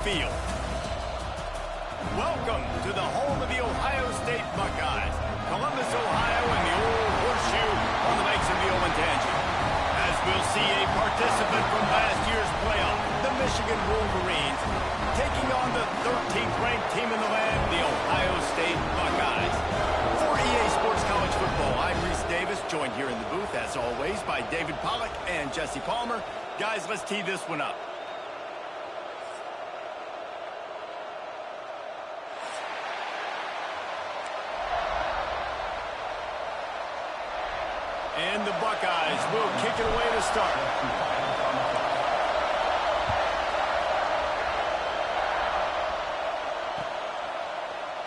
Field. Welcome to the home of the Ohio State Buckeyes, Columbus, Ohio, and the old horseshoe on the banks of the Olentangy. As we'll see a participant from last year's playoff, the Michigan Wolverines, taking on the 13th ranked team in the land, the Ohio State Buckeyes. For EA Sports College Football, I'm Reese Davis, joined here in the booth, as always, by David Pollack and Jesse Palmer. Guys, let's tee this one up. And the Buckeyes will kick it away to start.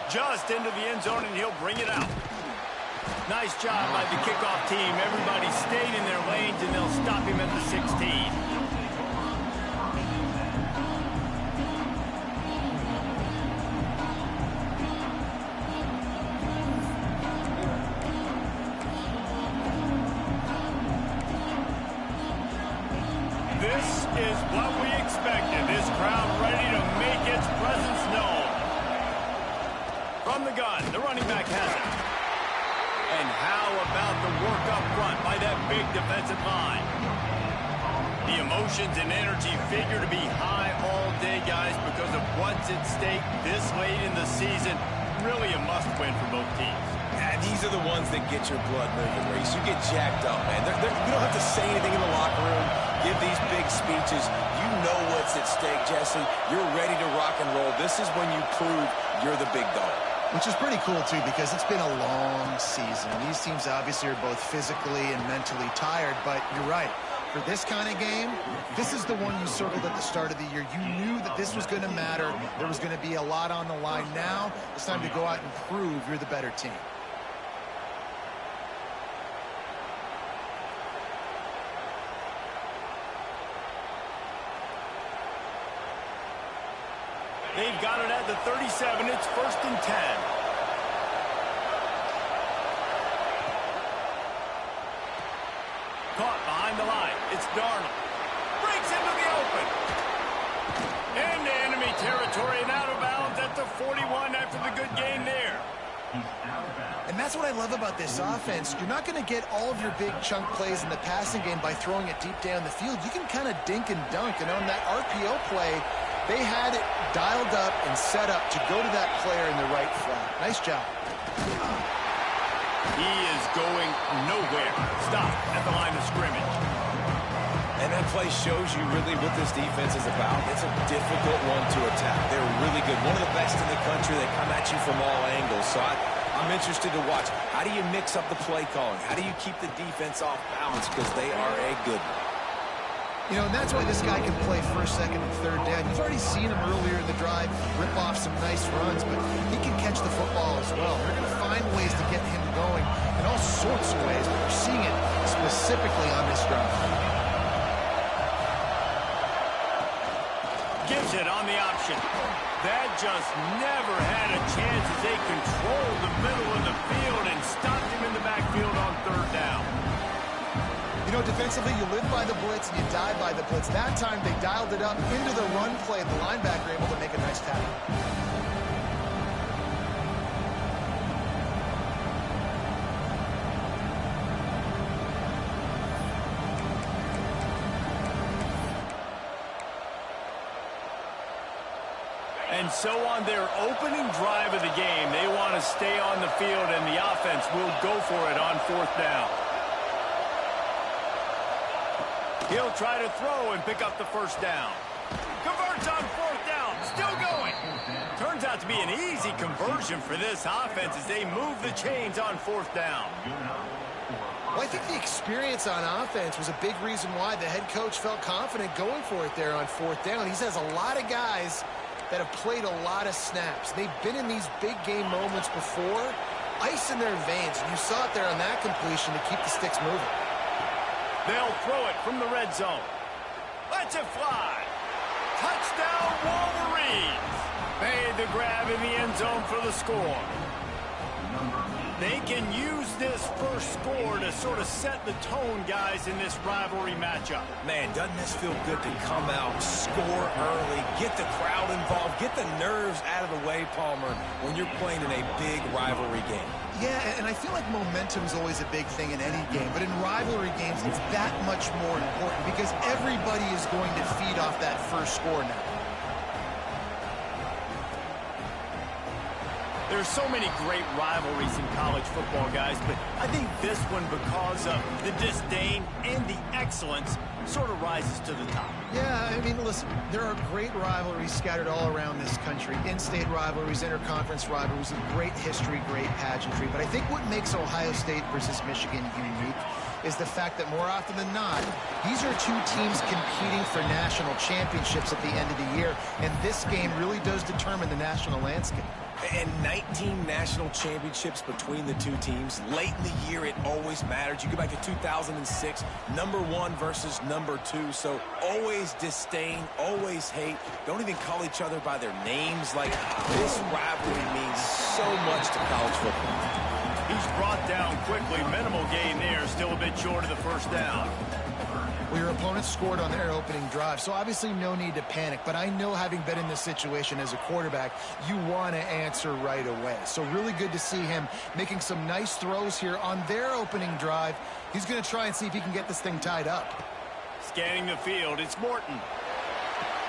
Just into the end zone, and he'll bring it out. Nice job by the kickoff team. Everybody stayed in their lanes, and they'll stop him at the 16. This is what we expected. This crowd ready to make its presence known. From the gun, the running back has it. And how about the work up front by that big defensive line? The emotions and energy figure to be high all day, guys, because of what's at stake this late in the season. Really a must-win for both teams. Yeah, these are the ones that get your blood moving, Reese. You get jacked up, man. You don't have to say anything in the locker room, give these big speeches. You know what's at stake, Jesse. You're ready to rock and roll. This is when you prove you're the big dog. Which is pretty cool, too, because it's been a long season. These teams obviously are both physically and mentally tired, but you're right. For this kind of game, this is the one you circled at the start of the year. You knew that this was going to matter. There was going to be a lot on the line. Now it's time to go out and prove you're the better team. They've got it at the 37. It's 1st and 10. Caught behind the line. It's Darnold. Breaks into the open. Into enemy territory and out of bounds at the 41 after the good gain there. And that's what I love about this offense. You're not going to get all of your big chunk plays in the passing game by throwing it deep down the field. You can kind of dink and dunk. And on that RPO play, they had it dialed up and set up to go to that player in the right flat. Nice job. He is going nowhere. Stop at the line of scrimmage. And that play shows you really what this defense is about. It's a difficult one to attack. They're really good. One of the best in the country. They come at you from all angles. So I'm interested to watch. How do you mix up the play calling? How do you keep the defense off balance? Because they are a good one. You know, and that's why this guy can play first, second, and third down. You've already seen him earlier in the drive rip off some nice runs, but he can catch the football as well. They're going to find ways to get him going in all sorts of ways, but we're seeing it specifically on this drive. Gives it on the option. That just never had a chance as they controlled the middle of the field and stopped him in the backfield on 3rd down. You know, defensively, you live by the blitz and you die by the blitz. That time, they dialed it up into the run play. The linebacker able to make a nice tackle. And so on their opening drive of the game, they want to stay on the field, and the offense will go for it on 4th down. He'll try to throw and pick up the 1st down. Converts on 4th down. Still going. Turns out to be an easy conversion for this offense as they move the chains on 4th down. Well, I think the experience on offense was a big reason why the head coach felt confident going for it there on 4th down. He says a lot of guys that have played a lot of snaps. They've been in these big game moments before. Ice in their veins. And you saw it there on that completion to keep the sticks moving. They'll throw it from the red zone. Let's it fly. Touchdown, Wolverines. Made the grab in the end zone for the score. They can use this first score to sort of set the tone, guys, in this rivalry matchup. Man, doesn't this feel good to come out, score early, get the crowd involved, get the nerves out of the way, Palmer, when you're playing in a big rivalry game. Yeah, and I feel like momentum is always a big thing in any game, but in rivalry games, it's that much more important because everybody is going to feed off that first score now. There's so many great rivalries in college football, guys, but I think this one, because of the disdain and the excellence, sort of rises to the top. Yeah, I mean, listen, there are great rivalries scattered all around this country. In-state rivalries, interconference rivalries, with great history, great pageantry. But I think what makes Ohio State versus Michigan unique is the fact that more often than not, these are two teams competing for national championships at the end of the year, and this game really does determine the national landscape. And 19 national championships between the two teams. Late in the year, it always mattered. You go back to 2006, #1 versus #2. So always disdain, always hate. Don't even call each other by their names. Like, this rivalry means so much to college football. He's brought down quickly. Minimal gain there. Still a bit short of the first down. Well, your opponent scored on their opening drive, so obviously no need to panic. But I know, having been in this situation as a quarterback, you want to answer right away. So really good to see him making some nice throws here on their opening drive. He's going to try and see if he can get this thing tied up. Scanning the field, it's Morton.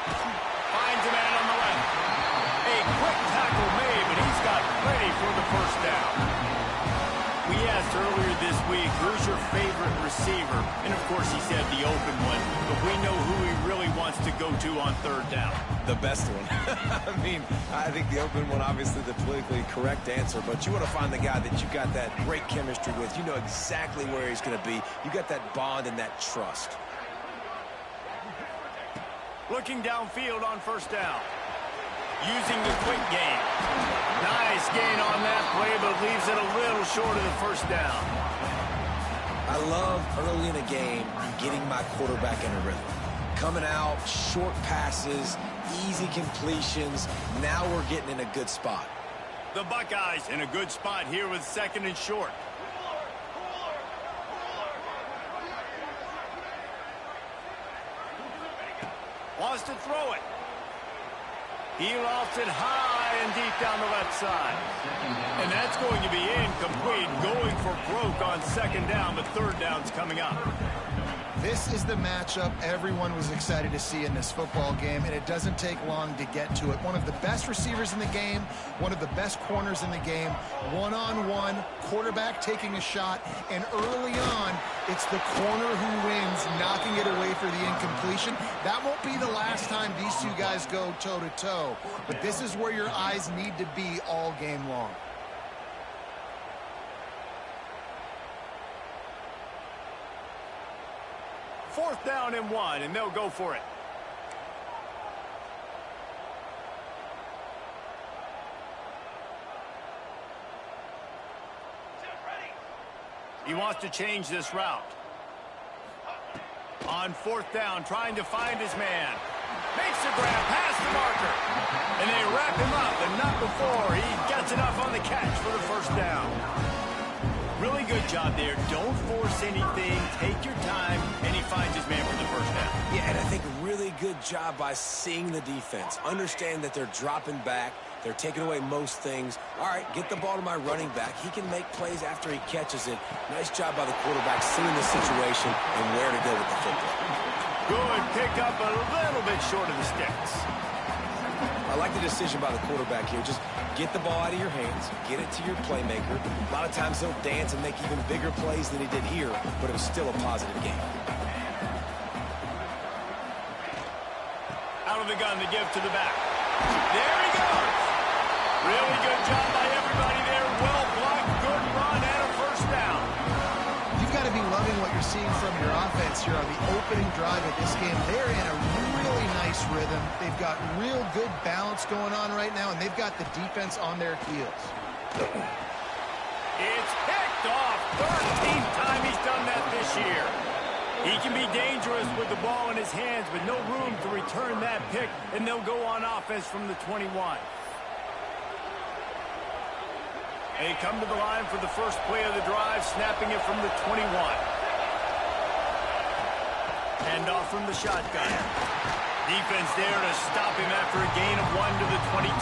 Finds a man on the left. A quick tackle made, but he's got plenty for the first down. We asked earlier this week, who's your favorite receiver? And, of course, he said the open one. But we know who he really wants to go to on third down. The best one. I mean, I think the open one, obviously the politically correct answer, but you want to find the guy that you got that great chemistry with. You know exactly where he's going to be. You got that bond and that trust. Looking downfield on first down. Using the quick game. Nice gain on that play, but leaves it a little short of the first down. I love early in a game getting my quarterback in a rhythm. Coming out, short passes, easy completions. Now we're getting in a good spot. The Buckeyes in a good spot here with 2nd and short. Wants to throw it. He lost it high and deep down the left side. And that's going to be incomplete. Going for broke on 2nd down, but 3rd down's coming up. This is the matchup everyone was excited to see in this football game, and it doesn't take long to get to it. One of the best receivers in the game, one of the best corners in the game, one-on-one, quarterback taking a shot, and early on, it's the corner who wins, knocking it away for the incompletion. That won't be the last time these two guys go toe-to-toe, but this is where your eyes need to be all game long. Fourth down and 1, and they'll go for it. He wants to change this route. On 4th down, trying to find his man. Makes a grab past the marker. And they wrap him up, and not before he gets enough on the catch for the first down. Really good job there. Don't force anything. Take your time, and he finds his man for the first down. Yeah, and I think a really good job by seeing the defense. Understand that they're dropping back. They're taking away most things. All right, get the ball to my running back. He can make plays after he catches it. Nice job by the quarterback seeing the situation and where to go with the football. Good pick up, a little bit short of the sticks. I like the decision by the quarterback here. Just get the ball out of your hands, get it to your playmaker. A lot of times he'll dance and make even bigger plays than he did here, but it was still a positive game. Out of the gun to give to the back. There he goes. Really good job by everybody there. Well blocked, good run, and a first down. You've got to be loving what you're seeing from your offense here on the opening drive of this game. They're in a really nice rhythm. They've got real good balance going on right now, and they've got the defense on their heels. It's picked off. 13th time he's done that this year. He can be dangerous with the ball in his hands, but no room to return that pick, and they'll go on offense from the 21. They come to the line for the first play of the drive, snapping it from the 21. Hand off from the shotgun. Defense there to stop him after a gain of 1 to the 22.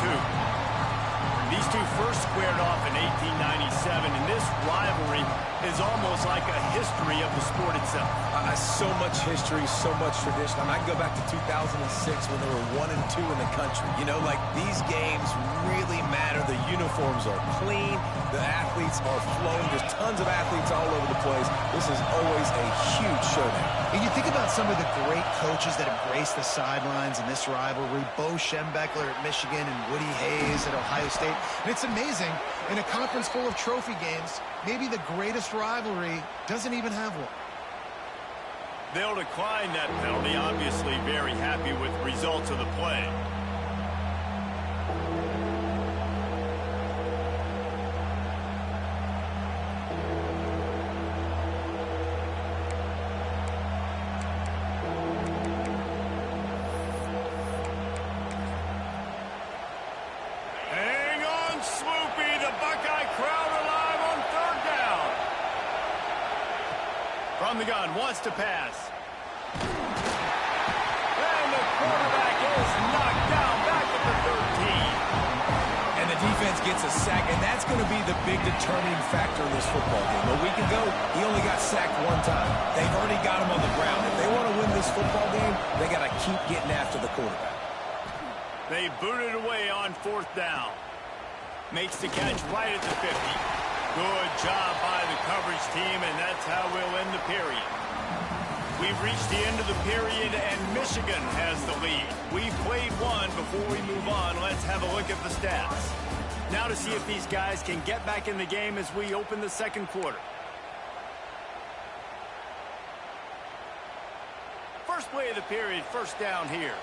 These two first squared off in 1897, and this rivalry is almost like a history of the sport itself. So much history, so much tradition. I can go back to 2006 when they were 1 and 2 in the country. You know, like, these games really matter. The uniforms are clean. The athletes are flowing. There's tons of athletes all over the place. This is always a huge showdown. And you think about some of the great coaches that have graced the sidelines in this rivalry. Bo Schembechler at Michigan and Woody Hayes at Ohio State. And it's amazing, in a conference full of trophy games, maybe the greatest rivalry doesn't even have one. They'll decline that penalty, obviously very happy with the results of the play. Hang on, Swoopy, the Buckeye crowd alive on third down. From the gun, wants to pass. And the quarterback is knocked down back at the 13. And the defense gets a sack, and that's going to be the big determining factor in this football game. A week ago, he only got sacked 1 time. They've already got him on the ground. If they want to win this football game, they got to keep getting after the quarterback. They booted away on fourth down. Makes the catch right at the 50. Good job by the coverage team, and that's how we'll end the period. We've reached the end of the period, and Michigan has the lead. We've played one. Before we move on, let's have a look at the stats. Now to see if these guys can get back in the game as we open the second quarter. First play of the period, first down here.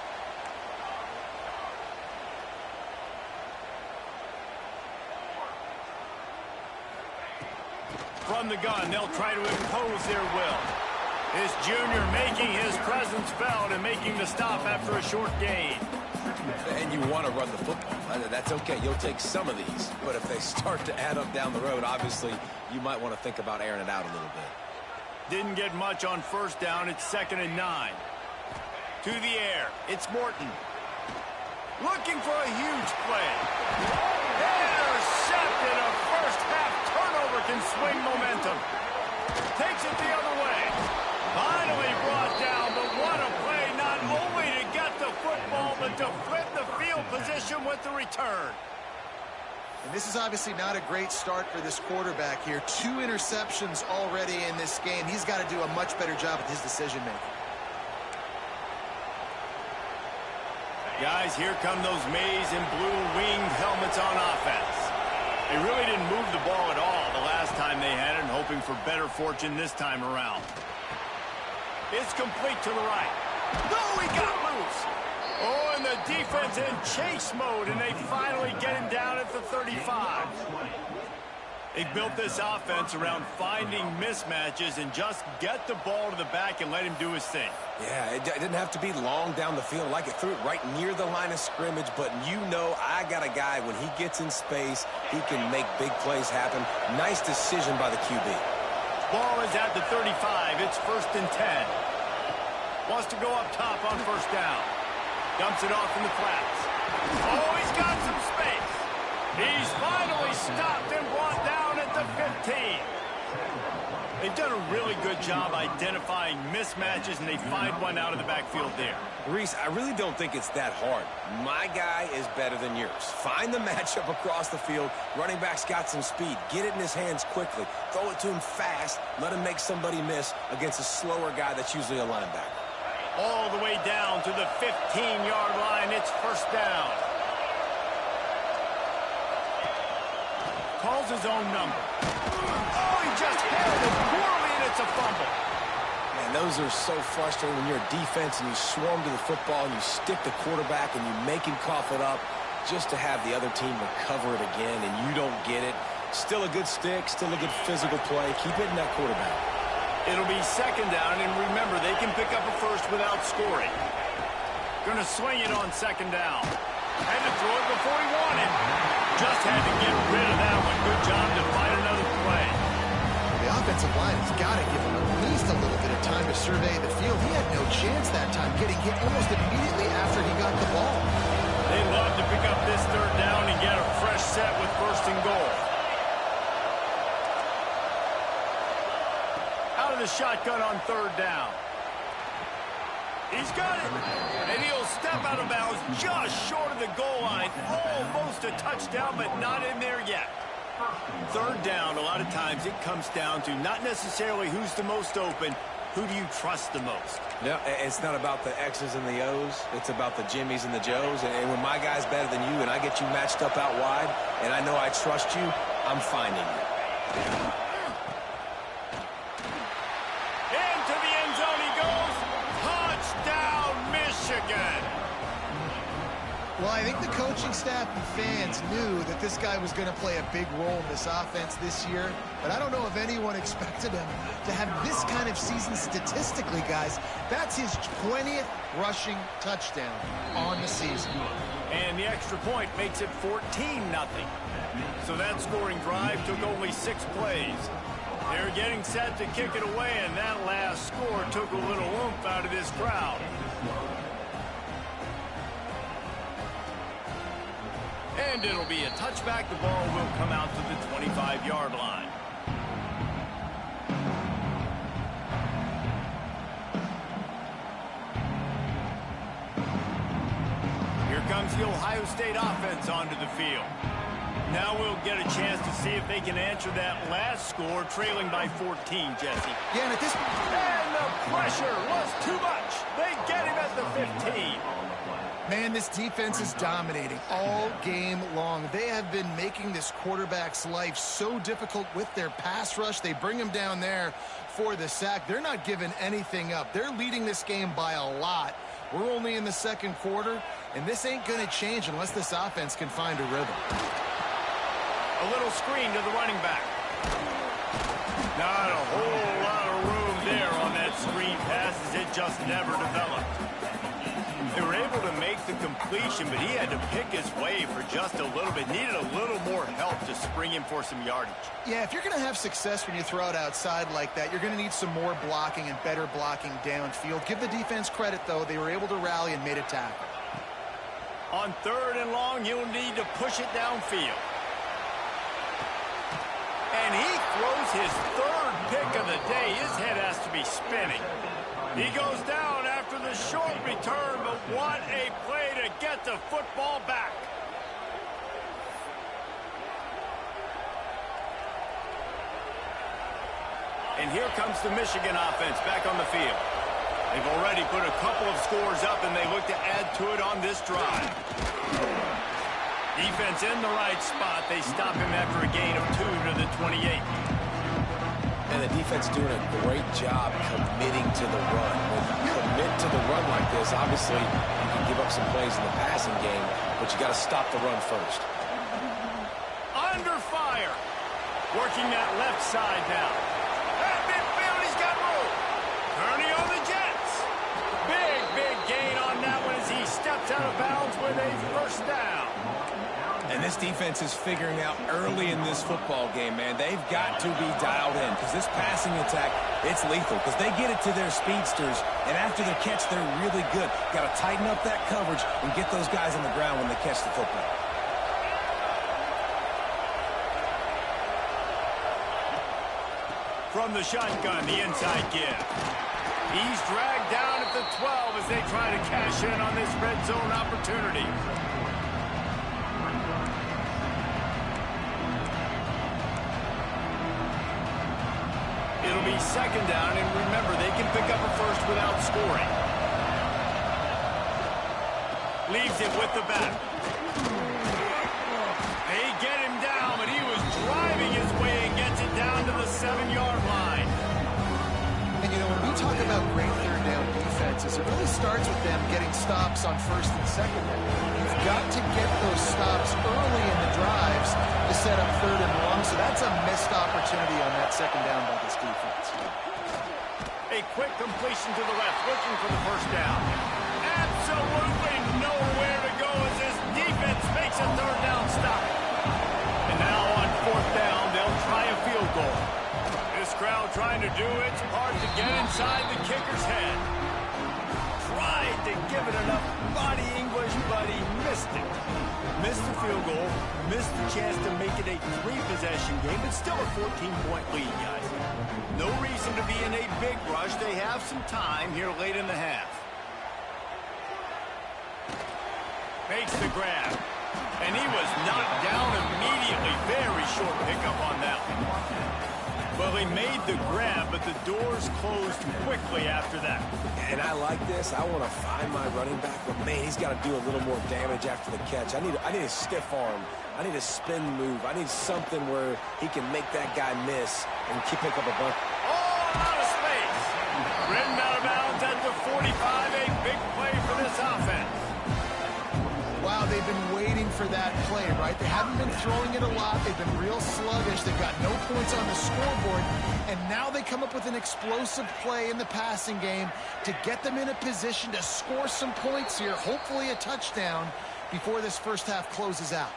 From the gun, they'll try to impose their will. This junior making his presence felt and making the stop after a short gain. And you want to run the football. That's okay. You'll take some of these. But if they start to add up down the road, obviously, you might want to think about airing it out a little bit. Didn't get much on first down. It's 2nd and 9. To the air. It's Morton. Looking for a huge play. Intercepted. A first-half turnover can swing momentum. Takes it the other way. Finally brought down, but what a play, not only to get the football, but to flip the field position with the return. And this is obviously not a great start for this quarterback here. 2 interceptions already in this game. He's got to do a much better job with his decision-making. Guys, here come those maize and blue winged helmets on offense. They really didn't move the ball at all the last time they had it, and hoping for better fortune this time around. It's complete to the right. No, he got loose. Oh, and the defense in chase mode, and they finally get him down at the 35. They built this offense around finding mismatches and just get the ball to the back and let him do his thing. Yeah, it didn't have to be long down the field. Like, it threw it right near the line of scrimmage, but you know I got a guy, when he gets in space, he can make big plays happen. Nice decision by the QB. Ball is at the 35. It's 1st and 10. Wants to go up top on first down. Dumps it off in the flats. Oh, he's got some space. He's finally stopped and brought down at the 15. They've done a really good job identifying mismatches, and they find one out of the backfield there. Reese, I really don't think it's that hard. My guy is better than yours. Find the matchup across the field. Running back's got some speed. Get it in his hands quickly. Throw it to him fast. Let him make somebody miss against a slower guy that's usually a linebacker. All the way down to the 15-yard line. It's first down. Calls his own number. Oh, he just handled it poorly, and it's a fumble. Man, those are so frustrating when you're a defense and you swarm to the football and you stick the quarterback and you make him cough it up just to have the other team recover it again and you don't get it. Still a good stick, still a good physical play. Keep hitting that quarterback. It'll be second down, and remember, they can pick up a first without scoring. Gonna swing it on second down. Had to throw it before he wanted. Just had to get rid of that one. Good job to find another play. The offensive line has got to give him at least a little bit of time to survey the field. He had no chance that time, getting hit almost immediately after he got the ball. They love to pick up this third down and get a fresh set with first and goal. Out of the shotgun on third down. He's got it. And he'll step out of bounds just short of the goal line. Almost a touchdown, but not in there yet. Third down, a lot of times it comes down to not necessarily who's the most open, who do you trust the most? No, it's not about the X's and the O's. It's about the Jimmies and the Joes. And when my guy's better than you and I get you matched up out wide and I know I trust you, I'm finding you. Into the end zone he goes. Touchdown, Michigan. Well, I think the coaching staff and fans knew that this guy was going to play a big role in this offense this year, but I don't know if anyone expected him to have this kind of season statistically, guys. That's his 20th rushing touchdown on the season. And the extra point makes it 14-0. So that scoring drive took only 6 plays. They're getting set to kick it away, and that last score took a little oomph out of this crowd. And it'll be a touchback. The ball will come out to the 25-yard line. Here comes the Ohio State offense onto the field. Now we'll get a chance to see if they can answer that last score, trailing by 14, Jesse. Yeah, and at this... And the pressure was too much. They get him at the 15. Man, this defense is dominating all game long. They have been making this quarterback's life so difficult with their pass rush. They bring him down there for the sack. They're not giving anything up. They're leading this game by a lot. We're only in the second quarter, and this ain't going to change unless this offense can find a rhythm. A little screen to the running back. Not a whole lot of room there on that screen pass as it just never developed. They were able to make the completion, but he had to pick his way for just a little bit. Needed a little more help to spring him for some yardage. Yeah, if you're going to have success when you throw it outside like that, you're going to need some more blocking and better blocking downfield. Give the defense credit, though. They were able to rally and made a tackle. On third and long, you'll need to push it downfield. And he throws his third pick of the day. His head has to be spinning. He goes down after the short return, but what a play to get the football back. And here comes the Michigan offense back on the field. They've already put a couple of scores up, and they look to add to it on this drive. Defense in the right spot. They stop him after a gain of 2 to the 28. And the defense doing a great job committing to the run. When you commit to the run like this, obviously you can give up some plays in the passing game, but you got to stop the run first. Under fire. Working that left side now. At midfield, he's got room. Turning on the Jets. Big gain on that one as he steps out of bounds with a first down. And this defense is figuring out early in this football game, man. They've got to be dialed in because this passing attack, it's lethal because they get it to their speedsters, and after the catch, they're really good. Got to tighten up that coverage and get those guys on the ground when they catch the football. From the shotgun, the inside give. He's dragged down at the 12 as they try to cash in on this red zone opportunity. It'll be second down, and remember, they can pick up a first without scoring. Leaves it with the back. They get him down, but he was driving his way and gets it down to the 7-yard line. And, you know, when we talk about great third down defenses, it really starts with them getting stops on first and second down. You've got to get those stops early in the drives to set up third and long, so that's a missed opportunity on that second down by this defense. A quick completion to the left, looking for the first down. Absolutely nowhere to go as this defense makes a third down stop. trying to do its part to get inside the kicker's head. Tried to give it enough body English, but he missed it. Missed the field goal, missed the chance to make it a 3-possession game, but still a 14-point lead, guys. No reason to be in a big rush. They have some time here late in the half. Makes the grab. And he was knocked down immediately. Very short pickup on that one. Well, he made the grab, but the doors closed quickly after that. And I like this. I want to find my running back, but man, he's got to do a little more damage after the catch. I need a stiff arm. I need a spin move. I need something where he can make that guy miss and pick up a bunch. Oh, out of space. Ridden out of bounds at the 45. A big play for this offense. Wow, they've been waiting for that play, right? They haven't been throwing it a lot. They've been real sluggish. They've got no points on the scoreboard. And now they come up with an explosive play in the passing game to get them in a position to score some points here, hopefully a touchdown, before this first half closes out.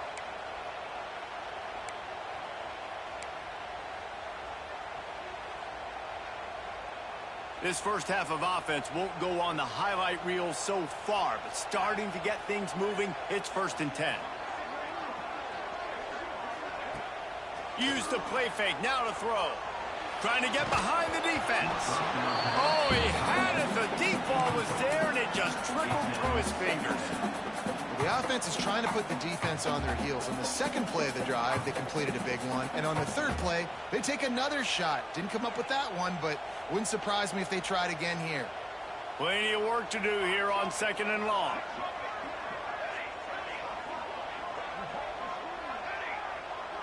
This first half of offense won't go on the highlight reel so far, but starting to get things moving, it's 1st and 10. Use the play fake, now to throw. Trying to get behind the defense. Oh, he had it. The deep ball was there, and it just trickled through his fingers. The offense is trying to put the defense on their heels. On the second play of the drive, they completed a big one. And on the third play, they take another shot. Didn't come up with that one, but wouldn't surprise me if they tried again here. Plenty of work to do here on 2nd and long.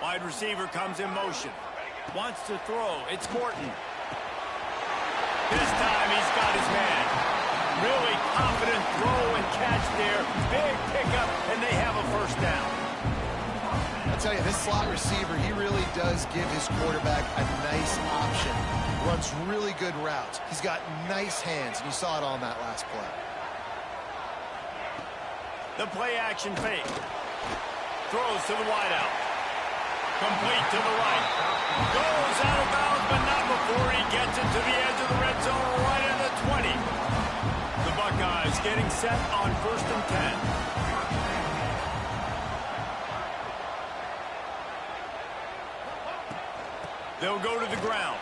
Wide receiver comes in motion. Wants to throw. It's Morton. This time he's got his man. Really confident throw and catch there. Big pickup, and they have a 1st down. I'll tell you, this slot receiver, he really does give his quarterback a nice option. Runs really good routes. He's got nice hands, and you saw it all in that last play. The play action fake. Throws to the wideout. Complete to the right. Goes out of bounds, but not before he gets it to the edge of the red zone right at the 20. The Buckeyes getting set on 1st and 10. They'll go to the ground.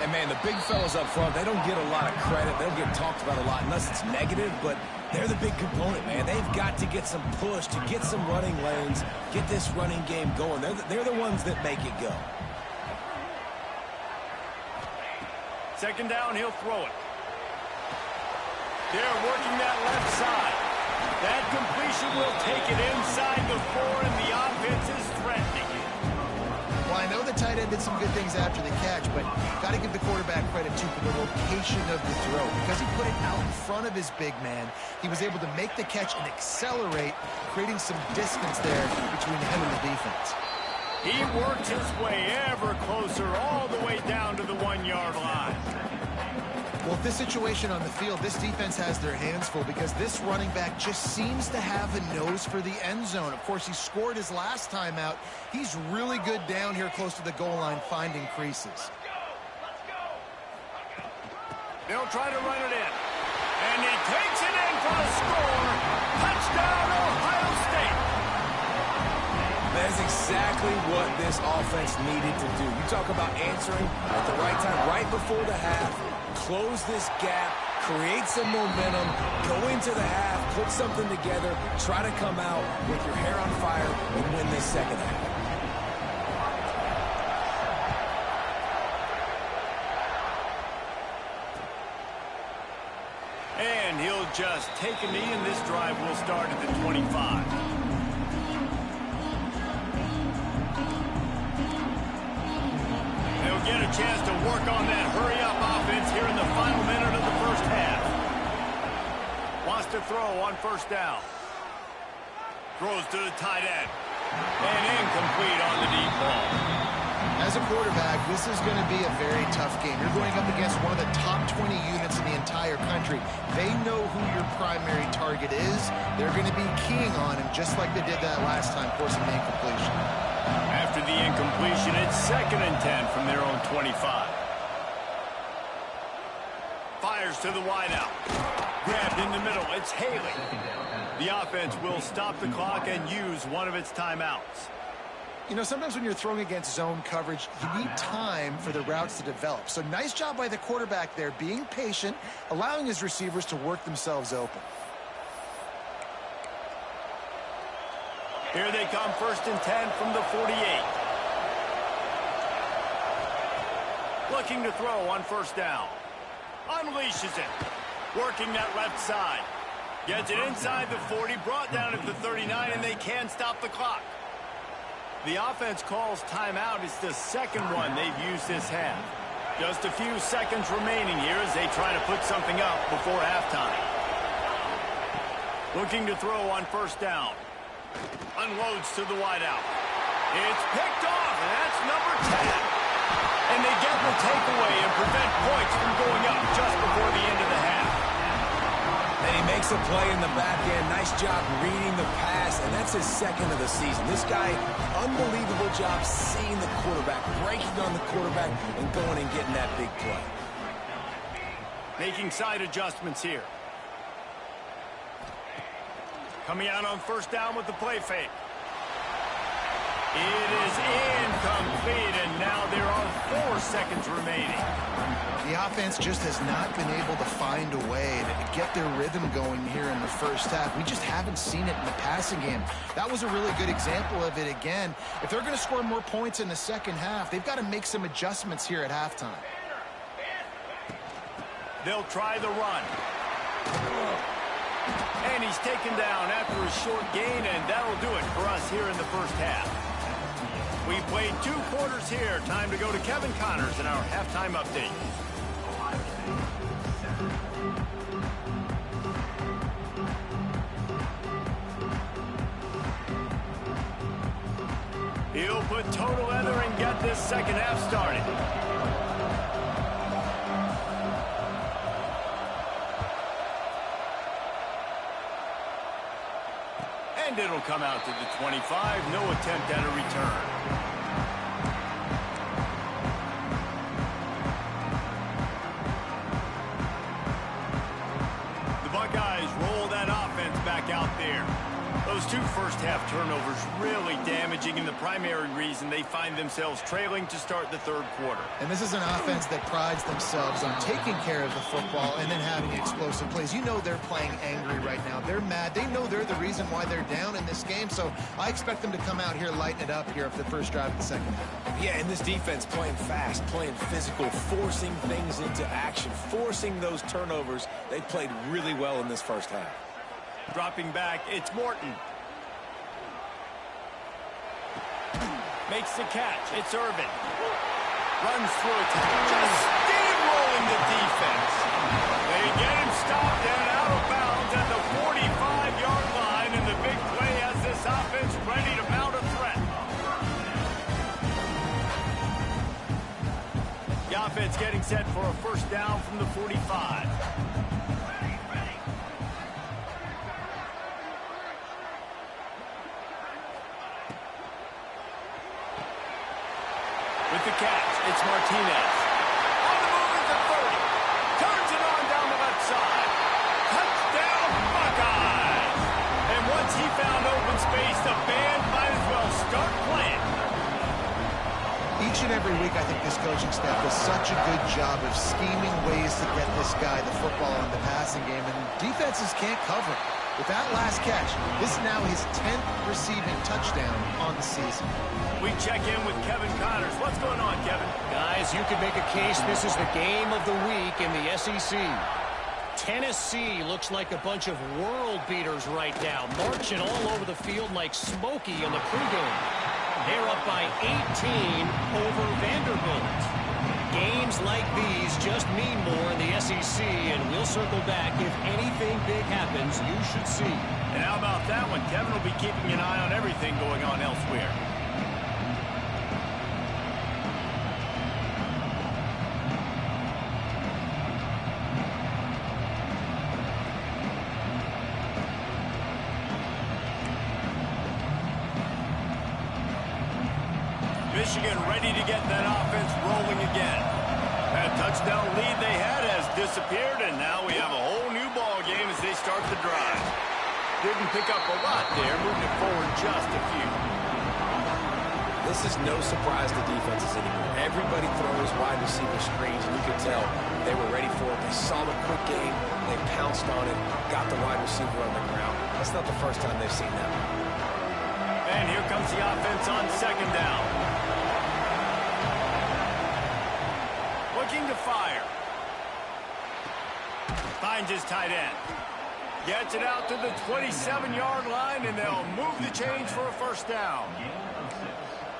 And, man, the big fellas up front, they don't get a lot of credit. They don't get talked about a lot unless it's negative, but they're the big component, man. They've got to get some push, to get some running lanes, get this running game going. They're the ones that make it go. 2nd down, he'll throw it. They're working that left side. That completion will take it inside the 4, and the offense is threatening. Well, I know the tight end did some good things after the catch, but got to give the quarterback credit, too, for the location of the throw. Because he put it out in front of his big man, he was able to make the catch and accelerate, creating some distance there between him and the defense. He works his way ever closer all the way down to the 1-yard line. Well, this situation on the field, this defense has their hands full because this running back just seems to have a nose for the end zone. Of course, he scored his last time out. He's really good down here close to the goal line, finding creases. They'll try to run it in. And he takes it in for the score. Touchdown, Ohio State. That's exactly what this offense needed to do. You talk about answering at the right time, right before the half. Close this gap, create some momentum, go into the half, put something together, try to come out with your hair on fire and win this 2nd half. And he'll just take a knee, and this drive will start at the 25. Get a chance to work on that hurry-up offense here in the final minute of the first half. Wants to throw on 1st down. Throws to the tight end. And incomplete on the deep ball. As a quarterback, this is going to be a very tough game. You're going up against one of the top 20 units in the entire country. They know who your primary target is. They're going to be keying on him just like they did that last time, forcing the incompletion. After the incompletion, it's 2nd and 10 from their own 25. fires to the wideout. Grabbed in the middle. It's Haley. The offense will stop the clock and use one of its timeouts. You know, sometimes when you're throwing against zone coverage, you need time for the routes to develop. So nice job by the quarterback there, being patient, allowing his receivers to work themselves open. Here they come, 1st and 10 from the 48. Looking to throw on 1st down. Unleashes it. Working that left side. Gets it inside the 40, brought down at the 39, and they can stop the clock. The offense calls timeout. It's the second one they've used this half. Just a few seconds remaining here as they try to put something up before halftime. Looking to throw on 1st down. Unloads to the wideout. It's picked off, and that's number 10. And they get the takeaway and prevent points from going up just before the end of the half. And he makes a play in the back end. Nice job reading the pass, and that's his 2nd of the season. This guy, unbelievable job seeing the quarterback, breaking on the quarterback, and going and getting that big play. Making side adjustments here. Coming out on 1st down with the play fake. It is incomplete, and now there are 4 seconds remaining. The offense just has not been able to find a way to get their rhythm going here in the 1st half. We just haven't seen it in the passing game. That was a really good example of it again. If they're going to score more points in the 2nd half, they've got to make some adjustments here at halftime. They'll try the run. And he's taken down after a short gain, and that'll do it for us here in the 1st half. We played 2 quarters here. Time to go to Kevin Connors in our halftime update. He'll put total leather and get this 2nd half started. And it'll come out to the 25. No attempt at a return. The Buckeyes roll that offense back out there. Those 2 first-half turnovers really damaging, and the primary reason they find themselves trailing to start the 3rd quarter. And this is an offense that prides themselves on taking care of the football and then having explosive plays. You know they're playing angry right now. They're mad. They know they're the reason why they're down in this game, so I expect them to come out here, lighten it up here for the 1st drive of the 2nd half. Yeah, and this defense playing fast, playing physical, forcing things into action, forcing those turnovers. They played really well in this 1st half. Dropping back, it's Morton. Makes the catch. It's Irvin. Runs through a tackle. Just steamrolling the defense. They get him stopped and out of bounds at the 45-yard line, and the big play has this offense ready to mount a threat. The offense getting set for a 1st down from the 45. With the catch, it's Martinez. On the move at the 30. Turns it on down the left side. Touchdown, Buckeyes! And once he found open space, the band might as well start playing. Each and every week, I think this coaching staff does such a good job of scheming ways to get this guy the football in the passing game, and defenses can't cover it. With that last catch, this is now his 10th receiving touchdown on the season. We check in with Kevin Connors. What's going on, Kevin? Guys, you could make a case this is the game of the week in the SEC. Tennessee looks like a bunch of world beaters right now, marching all over the field like Smokey in the pregame. They're up by 18 over Vanderbilt. Games like these just mean more in the SEC, and we'll circle back. If anything big happens, you should see. And how about that one? Kevin will be keeping an eye on everything going on elsewhere. Michigan ready to get that offense rolling again. That touchdown lead they had has disappeared, and now we have a whole new ball game as they start the drive. Didn't pick up a lot there, moving it forward just a few. This is no surprise to defenses anymore. Everybody throws wide receiver screens, and you can tell they were ready for it. They saw the quick game, they pounced on it, got the wide receiver on the ground. That's not the first time they've seen that. And here comes the offense on second down. Looking to fire. Finds his tight end. Gets it out to the 27-yard line, and they'll move the chains for a first down.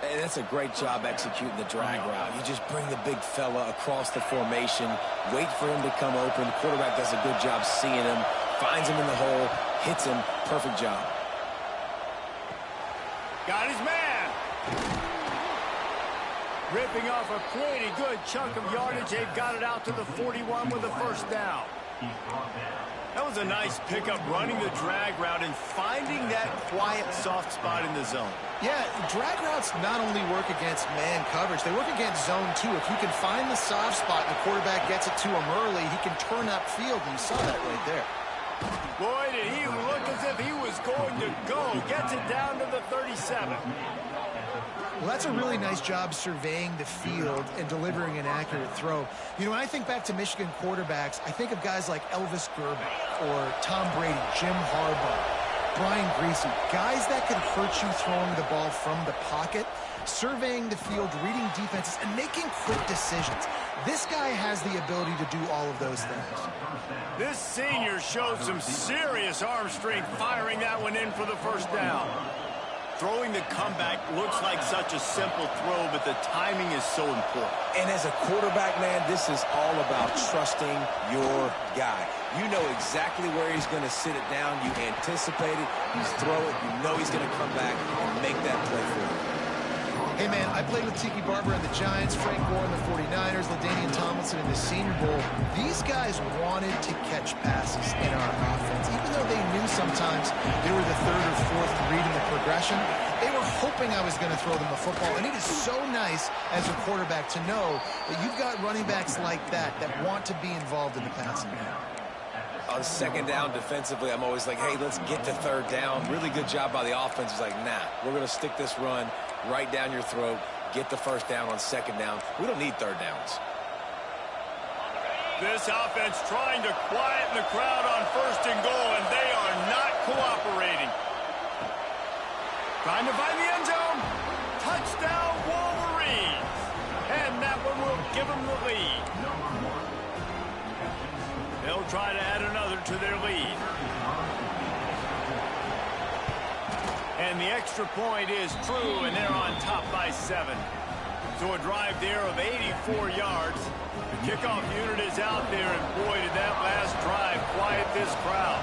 And that's a great job executing the drag route. You just bring the big fella across the formation, wait for him to come open. The quarterback does a good job seeing him, finds him in the hole, hits him. Perfect job. Got his man. Ripping off a pretty good chunk of yardage. They've got it out to the 41 with a first down. That was a nice pickup, running the drag route and finding that quiet, soft spot in the zone. Yeah, drag routes not only work against man coverage, they work against zone too. If you can find the soft spot and the quarterback gets it to him early, he can turn upfield, and you saw that right there. Boy, did he look as if he was going to go. Gets it down to the 37. Well, that's a really nice job surveying the field and delivering an accurate throw. You know, when I think back to Michigan quarterbacks, I think of guys like Elvis Gerber or Tom Brady, Jim Harbaugh, Brian Greasy, guys that could hurt you throwing the ball from the pocket, surveying the field, reading defenses, and making quick decisions. This guy has the ability to do all of those things. This senior showed some serious arm strength, firing that one in for the first down. Throwing the comeback looks like such a simple throw, but the timing is so important. And as a quarterback, man, this is all about trusting your guy. You know exactly where he's going to sit it down. You anticipate it. You throw it. You know he's going to come back and make that play for you. Hey, man, I played with Tiki Barber and the Giants, Frank Gore and the 49ers, LaDainian Tomlinson in the Senior Bowl. These guys wanted to catch passes in our offense. Even though they knew sometimes they were the third or fourth read in the progression, they were hoping I was going to throw them a football. And it is so nice as a quarterback to know that you've got running backs like that want to be involved in the passing game. On second down defensively, I'm always like, hey, let's get to third down. Really good job by the offense. It's like, nah, we're going to stick this run right down your throat, get the first down on second down. We don't need third downs. This offense trying to quieten the crowd on first and goal, and they are not cooperating. Trying to find the end zone. Touchdown, Wolverines. And that one will give them the lead. They'll try to add another to their lead. And the extra point is true, and they're on top by 7. So a drive there of 84 yards. The kickoff unit is out there, and boy, did that last drive quiet this crowd.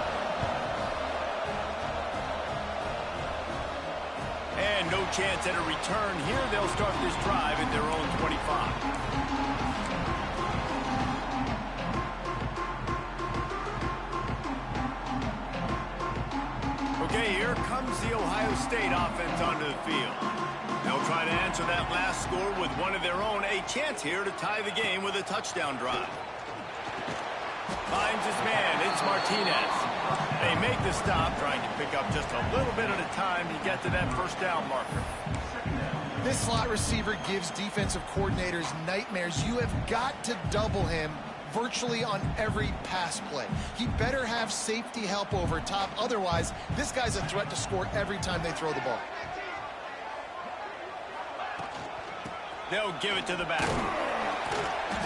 And no chance at a return here. They'll start this drive at their own 25. Okay, here comes the Ohio State offense onto the field. They'll try to answer that last score with one of their own. A chance here to tie the game with a touchdown drive. Finds his man. It's Martinez. They make the stop, trying to pick up just a little bit at a time to get to that first down marker. This slot receiver gives defensive coordinators nightmares. You have got to double him virtually on every pass play. He better have safety help over top. Otherwise, this guy's a threat to score every time they throw the ball. They'll give it to the back.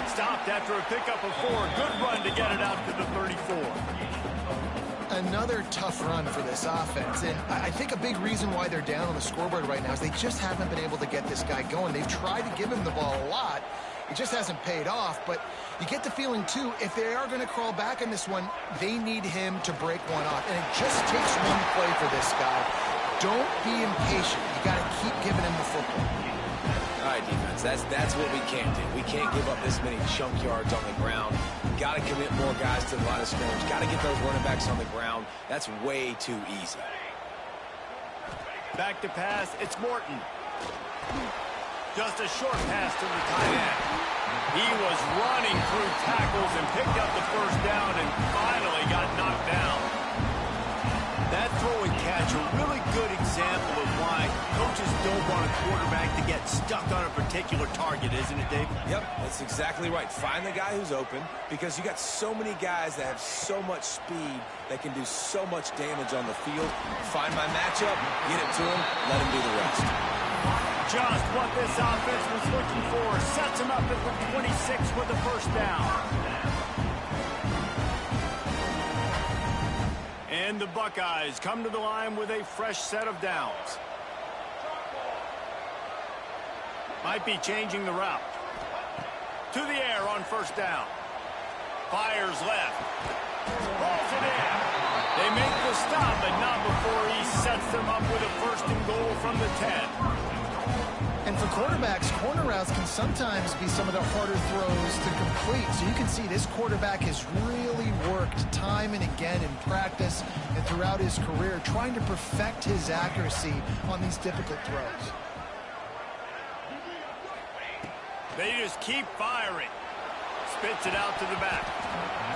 Stopped after a pickup of 4. Good run to get it out to the 34. Another tough run for this offense, and I think a big reason why they're down on the scoreboard right now is they just haven't been able to get this guy going. They've tried to give him the ball a lot. It just hasn't paid off, but you get the feeling, too, if they are going to crawl back in this one, they need him to break one off. And it just takes one play for this guy. Don't be impatient. You got to keep giving him the football. All right, defense, that's what we can't do. We can't give up this many chunk yards on the ground. Got to commit more guys to the line of scrimmage. Got to get those running backs on the ground. That's way too easy. Back to pass, it's Morton. Just a short pass to the tight end. He was running through tackles and picked up the first down and finally got knocked down. That throw and catch, a really good example of why coaches don't want a quarterback to get stuck on a particular target, isn't it, Dave? Yep, that's exactly right. Find the guy who's open because you got so many guys that have so much speed that can do so much damage on the field. Find my matchup, get it to him, let him do the rest. Just what this offense was looking for. Sets him up at the 26 with the first down. And the Buckeyes come to the line with a fresh set of downs. Might be changing the route. To the air on first down. Fires left. Rolls it in. They make the stop, but not before he sets them up with a first and goal from the 10. And for quarterbacks, corner routes can sometimes be some of the harder throws to complete. So you can see this quarterback has really worked time and again in practice and throughout his career trying to perfect his accuracy on these difficult throws. They just keep firing. Spits it out to the back.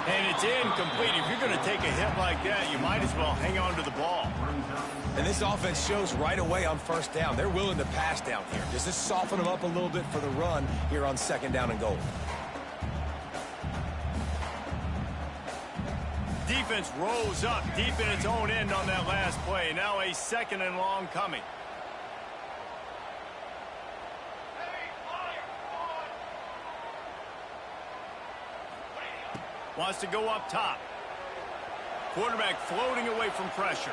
And it's incomplete. If you're going to take a hit like that, you might as well hang on to the ball. And this offense shows right away on first down. They're willing to pass down here. Does this soften them up a little bit for the run here on second down and goal? Defense rose up deep in its own end on that last play. Now a second and long coming. Wants to go up top. Quarterback floating away from pressure.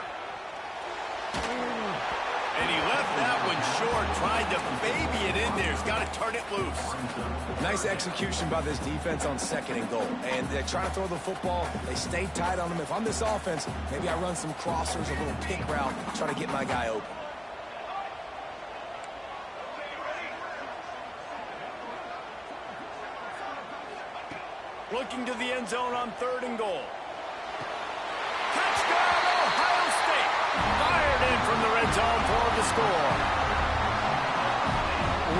And he left that one short. Tried to baby it in there. He's got to turn it loose. Nice execution by this defense on second and goal. And they're trying to throw the football. They stay tight on them. If I'm this offense, maybe I run some crossers, a little pick route, try to get my guy open. Looking to the end zone on third and goal. Touchdown, Ohio State. Fired in from the red zone for the score.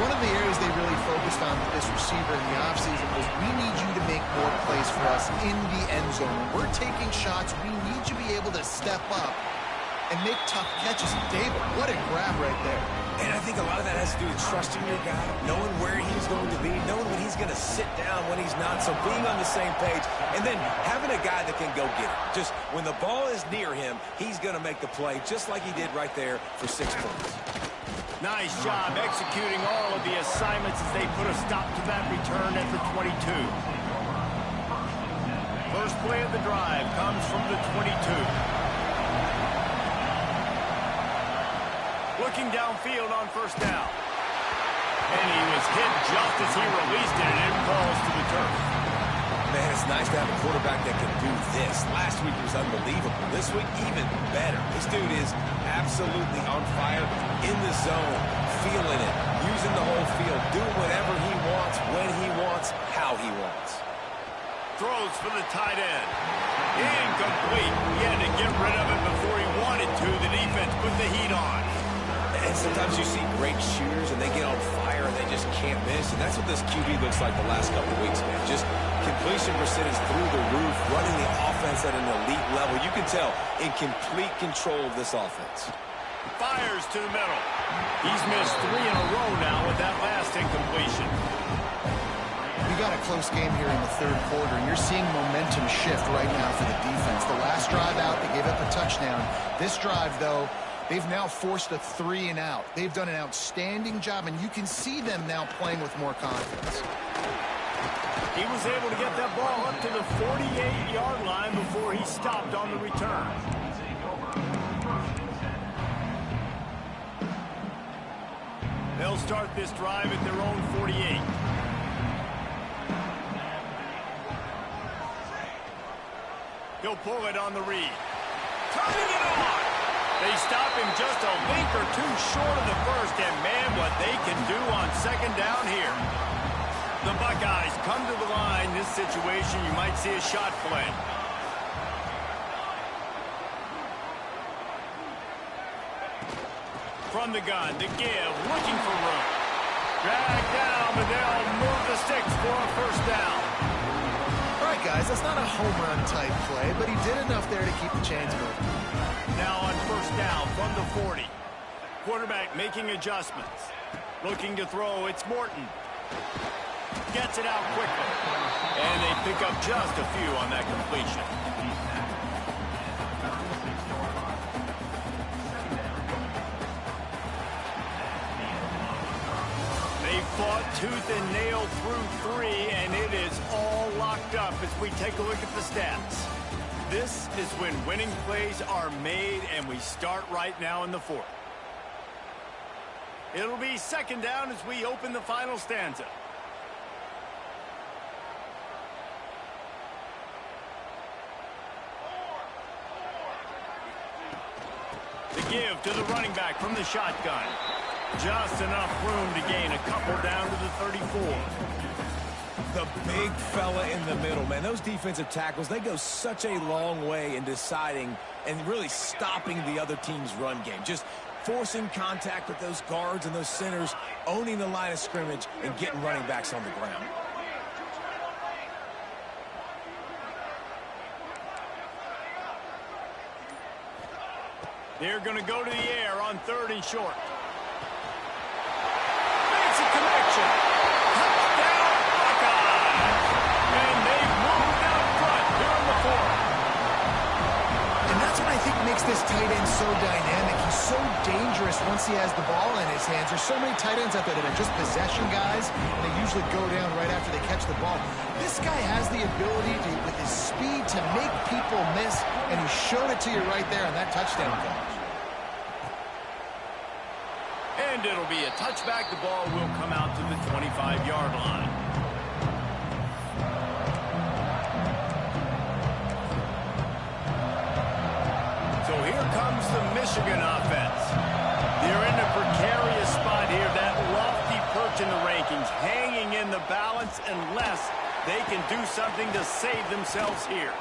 One of the areas they really focused on with this receiver in the offseason was we need you to make more plays for us in the end zone. When we're taking shots, we need you to be able to step up and make tough catches. David, what a grab right there. And I think a lot of that has to do with trusting your guy, knowing where he's going to be, knowing when he's going to sit down, when he's not, so being on the same page, and then having a guy that can go get it. Just when the ball is near him, he's going to make the play, just like he did right there for 6 points. Nice job executing all of the assignments as they put a stop to that return at the 22. First play of the drive comes from the 22. Looking downfield on first down. And he was hit just as he released it, and it falls to the turf. Man, it's nice to have a quarterback that can do this. Last week was unbelievable. This week, even better. This dude is absolutely on fire, in the zone, feeling it, using the whole field, doing whatever he wants, when he wants, how he wants. Throws for the tight end. Incomplete. He had to get rid of it before he wanted to. The defense put the heat on. And sometimes you see great shooters and they get on fire and they just can't miss. And that's what this QB looks like the last couple of weeks, man. Just completion percentage through the roof, running the offense at an elite level. You can tell in complete control of this offense. Fires to the middle. He's missed 3 in a row now with that last incompletion. We got a close game here in the third quarter, and you're seeing momentum shift right now for the defense. The last drive out, they gave up a touchdown. This drive, though, they've now forced a 3 and out. They've done an outstanding job, and you can see them now playing with more confidence. He was able to get that ball up to the 48-yard line before he stopped on the return. They'll start this drive at their own 48. He'll pull it on the read. Turning it on! They stop him just a link or two short of the first, and man, what they can do on second down here. The Buckeyes come to the line. This situation, you might see a shot play. From the gun to give, looking for room. Drag down, but they'll move the sticks for a first down. All right, guys, that's not a home run type play, but he did enough there to keep the chains moving. Now on first down from the 40. Quarterback making adjustments. Looking to throw, it's Morton. Gets it out quickly. And they pick up just a few on that completion. They fought tooth and nail through 3, and it is all locked up as we take a look at the stats. This is when winning plays are made, and we start right now in the 4th. It'll be second down as we open the final stanza. The give to the running back from the shotgun. Just enough room to gain a couple down to the 34. The big fella in the middle, man. Those defensive tackles, they go such a long way in deciding and really stopping the other team's run game. Just forcing contact with those guards and those centers, owning the line of scrimmage, and getting running backs on the ground. They're going to go to the air on 3rd and short. Makes a connection. Touchdown, Buckeyes. And they've moved out front here in the 4th. And that's what I think makes this tight end so dynamic. He's so dangerous once he has the ball in his hands. There's so many tight ends out there that are just possession guys, and they usually go down right after they catch the ball. This guy has the ability to, with his speed, to make people miss, and he showed it to you right there on that touchdown catch. And it'll be a touchback. The ball will come out to the 25-yard line. So here comes the Michigan offense. They're in a precarious spot here, that lofty perch in the rankings, hanging in the balance unless they can do something to save themselves here.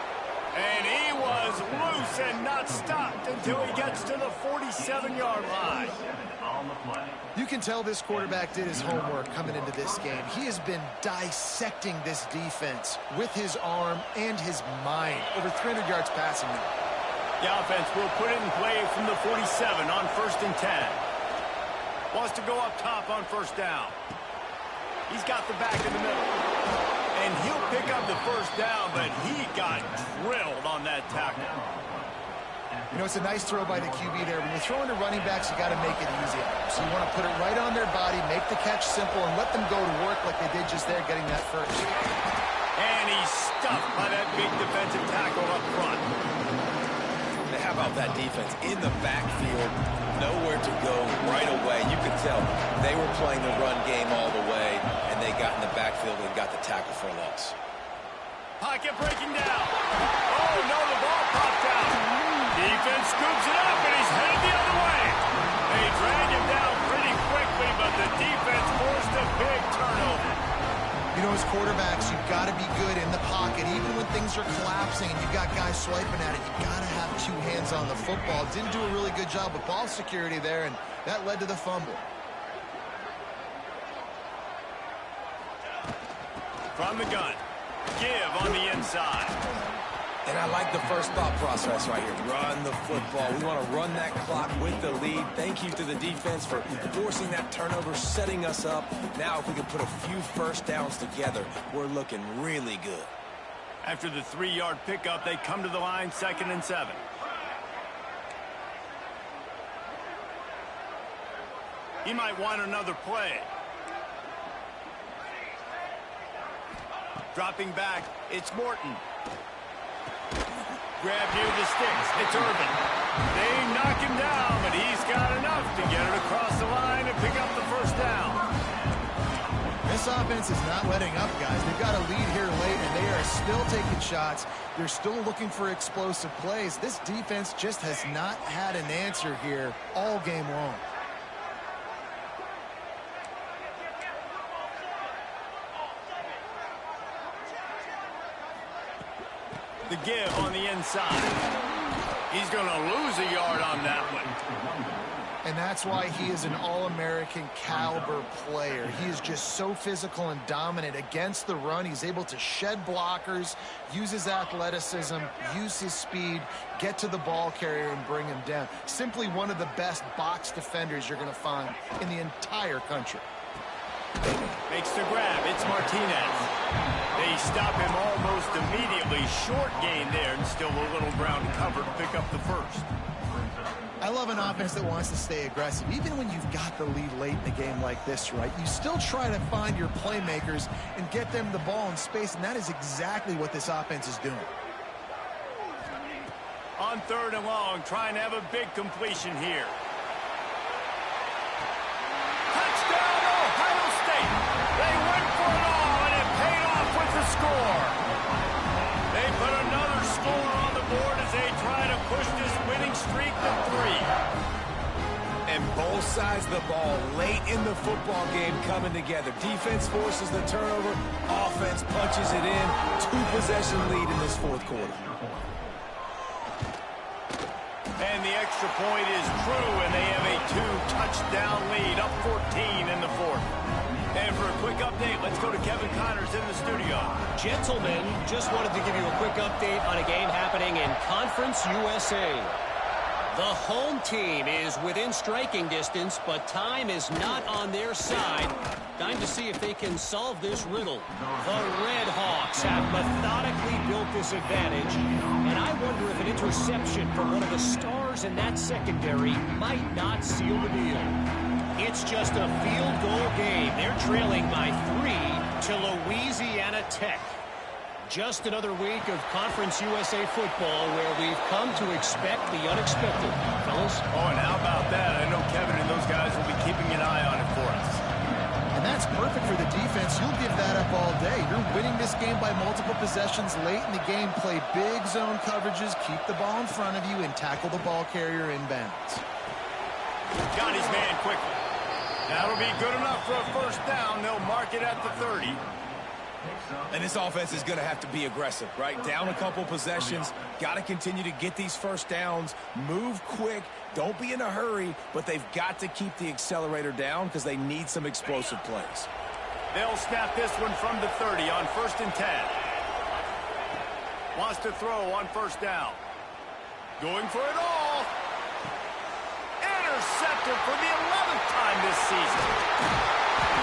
And he was loose and not stopped until he gets to the 47-yard line. You can tell this quarterback did his homework coming into this game. He has been dissecting this defense with his arm and his mind. Over 300 yards passing now. The offense will put it in play from the 47 on 1st and 10. Wants to go up top on 1st down. He's got the back in the middle. And he'll pick up the 1st down, but he got drilled on that tackle. You know, it's a nice throw by the QB there. When you're throwing to running backs, you got to make it easy. So you want to put it right on their body, make the catch simple, and let them go to work like they did just there, getting that first. And he's stuffed by that big defensive tackle up front. How about that defense in the backfield? Nowhere to go right away. You could tell they were playing the run game all the way, and they got in the backfield and got the tackle for a loss. Pocket breaking down. Oh, no, the ball popped out. Defense scoops it up, and he's headed the other way. They drag him down pretty quickly, but the defense forced a big turnover. You know, as quarterbacks, you've got to be good in the pocket. Even when things are collapsing and you've got guys swiping at it, you've got to have 2 hands on the football. Didn't do a really good job with ball security there, and that led to the fumble. From the gun. Give on the inside. And I like the first thought process right here. Run the football. We want to run that clock with the lead. Thank you to the defense for forcing that turnover, setting us up. Now if we can put a few first downs together, we're looking really good. After the 3-yard pickup, they come to the line, 2nd and 7. He might want another play. Dropping back, it's Morton. Grab near the sticks. It's Urban. They knock him down, but he's got enough to get it across the line and pick up the 1st down. This offense is not letting up, guys. They've got a lead here late, and they are still taking shots. They're still looking for explosive plays. This defense just has not had an answer here all game long. The give on the inside. He's going to lose a yard on that one. And that's why he is an All-American caliber player. He is just so physical and dominant against the run. He's able to shed blockers, use his athleticism, use his speed, get to the ball carrier and bring him down. Simply one of the best box defenders you're going to find in the entire country. Makes the grab. It's Martinez. They stop him almost immediately. Short gain there, and still a little ground covered to pick up the first. I love an offense that wants to stay aggressive. Even when you've got the lead late in the game like this, right, you still try to find your playmakers and get them the ball in space, and that is exactly what this offense is doing. On 3rd and long, trying to have a big completion here. Touchdown, Ohio State. They went for it all, and it paid off with the score. They put another score on the board as they try to push this winning streak to 3. And both sides of the ball late in the football game coming together. Defense forces the turnover. Offense punches it in. 2-possession lead in this 4th quarter. And the extra point is true, and they have a 2-touchdown lead, up 14 in the 4th. And for a quick update, let's go to Kevin Connors in the studio. Gentlemen, just wanted to give you a quick update on a game happening in Conference USA. The home team is within striking distance, but time is not on their side. Time to see if they can solve this riddle. The Red Hawks have methodically built this advantage, and I wonder if an interception from one of the stars in that secondary might not seal the deal. It's just a field goal game. They're trailing by 3 to Louisiana Tech. Just another week of Conference USA football where we've come to expect the unexpected, fellas. Oh, and how about that? I know Kevin and those guys will be keeping an eye on it for us. And that's perfect for the defense. You'll give that up all day. You're winning this game by multiple possessions late in the game. Play big zone coverages, keep the ball in front of you, and tackle the ball carrier inbounds. Got his man quickly. That'll be good enough for a first down. They'll mark it at the 30. And this offense is going to have to be aggressive, right? Down a couple possessions. Got to continue to get these first downs. Move quick. Don't be in a hurry, but they've got to keep the accelerator down because they need some explosive plays. They'll snap this one from the 30 on 1st and 10. Wants to throw on 1st down. Going for it all. Intercepted for the 11th time this season.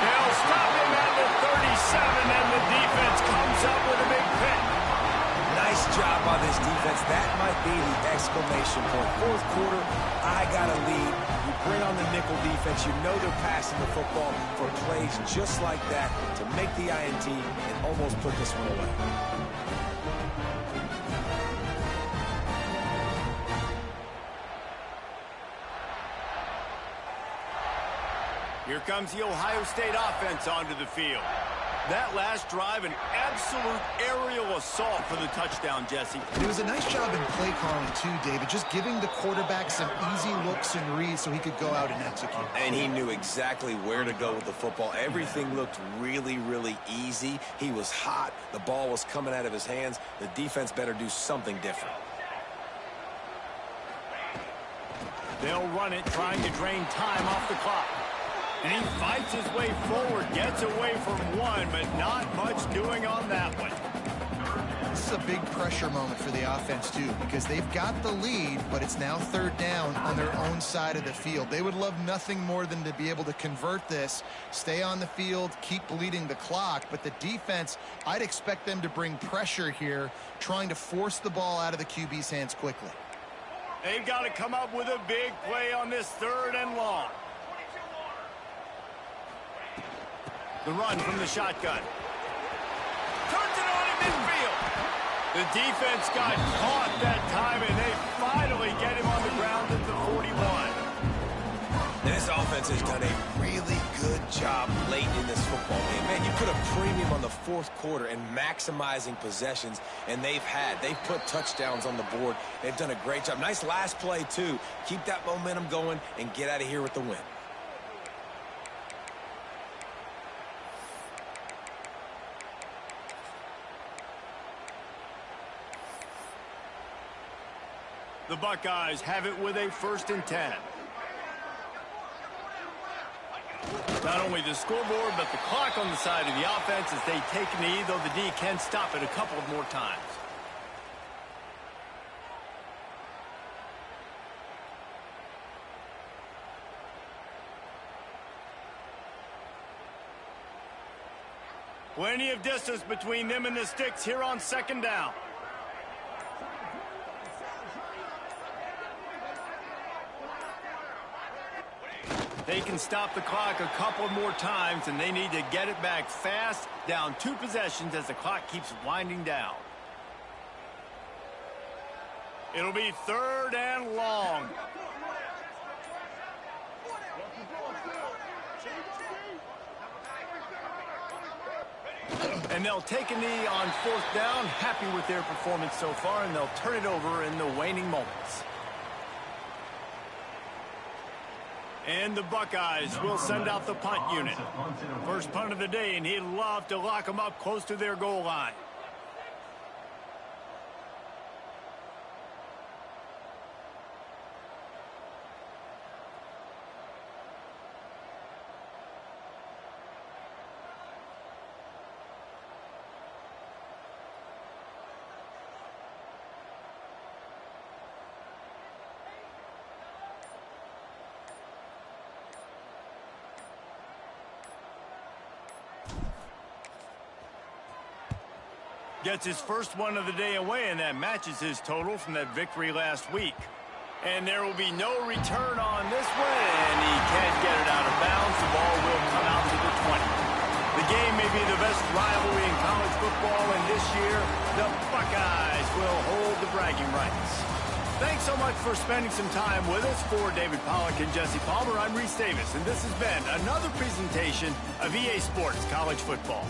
They'll stop him at the 37, and the defense comes up with a big pick. Nice job by this defense. That might be the exclamation point. 4th quarter, I got a lead. You bring on the nickel defense. You know they're passing the football for plays just like that to make the INT and almost put this one away. Here comes the Ohio State offense onto the field. That last drive, an absolute aerial assault for the touchdown, Jesse. It was a nice job in play calling, too, David, just giving the quarterback some easy looks and reads so he could go out and execute. And he knew exactly where to go with the football. Everything looked really, really easy. He was hot. The ball was coming out of his hands. The defense better do something different. They'll run it, trying to drain time off the clock. And he fights his way forward, gets away from one, but not much doing on that one. This is a big pressure moment for the offense, too, because they've got the lead, but it's now 3rd down on their own side of the field. They would love nothing more than to be able to convert this, stay on the field, keep bleeding the clock. But the defense, I'd expect them to bring pressure here, trying to force the ball out of the QB's hands quickly. They've got to come up with a big play on this 3rd and long. The run from the shotgun. Turns it on in midfield. The defense got caught that time, and they finally get him on the ground at the 41. And this offense has done a really good job late in this football game. Man, you put a premium on the 4th quarter and maximizing possessions, and they've put touchdowns on the board. They've done a great job. Nice last play, too. Keep that momentum going and get out of here with the win. The Buckeyes have it with a 1st and 10. Not only the scoreboard, but the clock on the side of the offense as they take a knee, though the D can stop it a couple of more times. Plenty of distance between them and the sticks here on second down. They can stop the clock a couple more times, and they need to get it back fast, down 2 possessions as the clock keeps winding down. It'll be 3rd and long. And they'll take a knee on 4th down, happy with their performance so far, and they'll turn it over in the waning moments. And the Buckeyes will send out the punt unit. First punt of the day, and he'd love to lock them up close to their goal line. Gets his first one of the day away, and that matches his total from that victory last week. And there will be no return on this one, and he can't get it out of bounds. The ball will come out to the 20. The game may be the best rivalry in college football, and this year, the Buckeyes will hold the bragging rights. Thanks so much for spending some time with us. For David Pollack and Jesse Palmer, I'm Reese Davis, and this has been another presentation of EA Sports College Football.